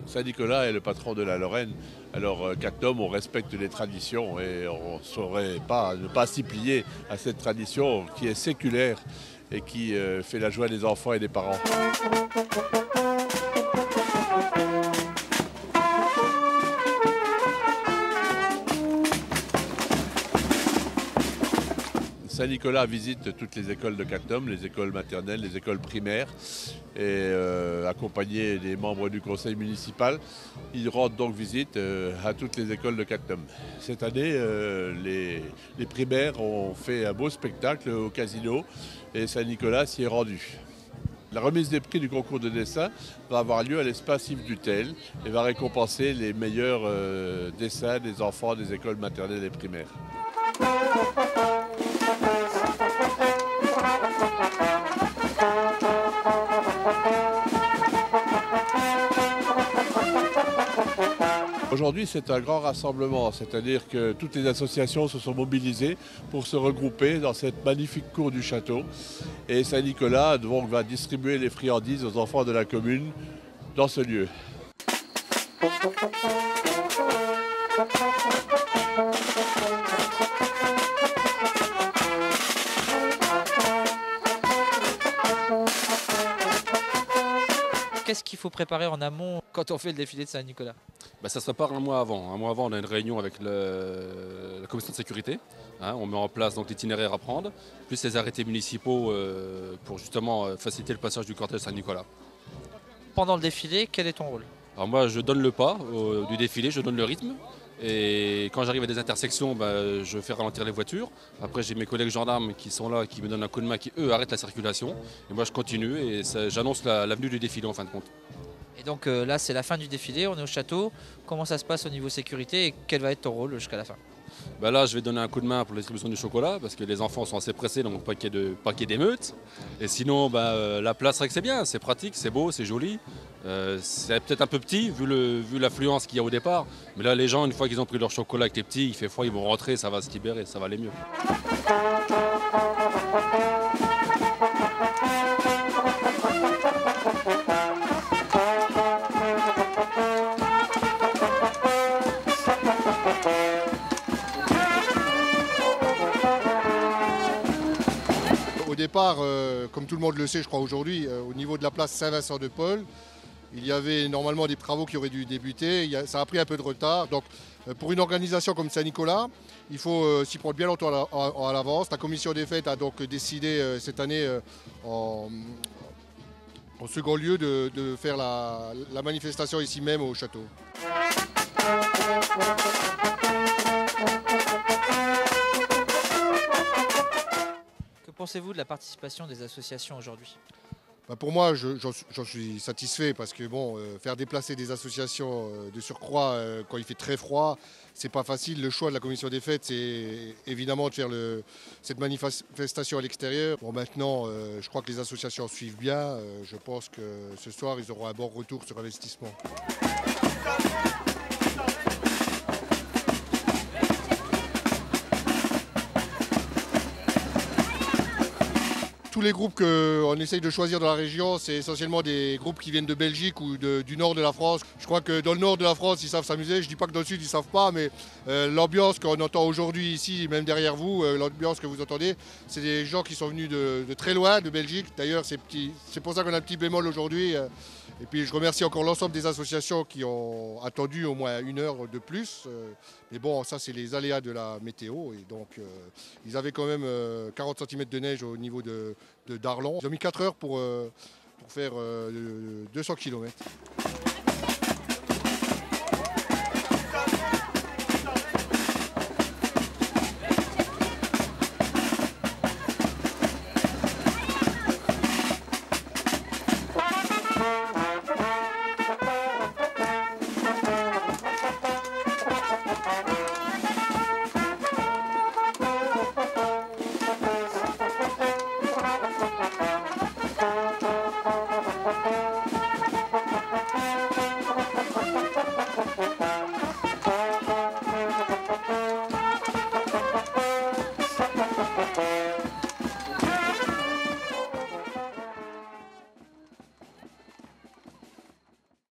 Saint-Nicolas est le patron de la Lorraine. Alors, Cattenom, on respecte les traditions et on ne saurait pas ne pas s'y plier à cette tradition qui est séculaire et qui fait la joie des enfants et des parents. Saint-Nicolas visite toutes les écoles de Cattenom, les écoles maternelles, les écoles primaires, et accompagné des membres du conseil municipal, il rend donc visite à toutes les écoles de Cattenom. Cette année, les primaires ont fait un beau spectacle au casino et Saint-Nicolas s'y est rendu. La remise des prix du concours de dessin va avoir lieu à l'espace Yves Dutel et va récompenser les meilleurs dessins des enfants des écoles maternelles et primaires. Aujourd'hui, c'est un grand rassemblement, c'est-à-dire que toutes les associations se sont mobilisées pour se regrouper dans cette magnifique cour du château. Et Saint-Nicolas donc, va distribuer les friandises aux enfants de la commune dans ce lieu. Qu'est-ce qu'il faut préparer en amont quand on fait le défilé de Saint-Nicolas? Ça se prépare un mois avant. Un mois avant, on a une réunion avec la commission de sécurité. On met en place l'itinéraire à prendre, plus les arrêtés municipaux pour justement faciliter le passage du cortège Saint-Nicolas. Pendant le défilé, quel est ton rôle? Alors moi, je donne le pas du défilé, je donne le rythme. Et quand j'arrive à des intersections, je fais ralentir les voitures. Après, j'ai mes collègues gendarmes qui sont là, qui me donnent un coup de main, qui eux arrêtent la circulation. Et moi, je continue et j'annonce l'avenue du défilé en fin de compte. Et donc là, c'est la fin du défilé, on est au château. Comment ça se passe au niveau sécurité et quel va être ton rôle jusqu'à la fin? Là, je vais donner un coup de main pour la distribution du chocolat parce que les enfants sont assez pressés, donc pas qu'il y ait d'émeutes. Et sinon, la place, c'est vrai que c'est bien, c'est pratique, c'est beau, c'est joli. C'est peut-être un peu petit vu l'affluence qu'il y a au départ. Mais là, les gens, une fois qu'ils ont pris leur chocolat avec les petits, il fait froid, ils vont rentrer, ça va se libérer, ça va aller mieux. Au départ, comme tout le monde le sait, je crois aujourd'hui, au niveau de la place Saint-Vincent-de-Paul, il y avait normalement des travaux qui auraient dû débuter. Ça a pris un peu de retard. Donc, pour une organisation comme Saint-Nicolas, il faut s'y prendre bien longtemps à l'avance. La commission des fêtes a donc décidé cette année, en second lieu, de faire la manifestation ici même au château. Que pensez-vous de la participation des associations aujourd'hui? Pour moi, j'en suis satisfait parce que faire déplacer des associations de surcroît quand il fait très froid, c'est pas facile. Le choix de la commission des fêtes, c'est évidemment de faire cette manifestation à l'extérieur. Maintenant, je crois que les associations suivent bien. Je pense que ce soir, ils auront un bon retour sur investissement. Tous les groupes qu'on essaye de choisir dans la région, c'est essentiellement des groupes qui viennent de Belgique ou du nord de la France. Je crois que dans le nord de la France, ils savent s'amuser. Je ne dis pas que dans le sud, ils ne savent pas, mais l'ambiance qu'on entend aujourd'hui ici, même derrière vous, l'ambiance que vous entendez, c'est des gens qui sont venus de très loin, de Belgique. D'ailleurs, c'est pour ça qu'on a un petit bémol aujourd'hui. Et puis je remercie encore l'ensemble des associations qui ont attendu au moins 1 heure de plus. Mais bon, ça c'est les aléas de la météo. Et donc ils avaient quand même 40 cm de neige au niveau d'Arlon. Ils ont mis 4 heures pour faire 200 km.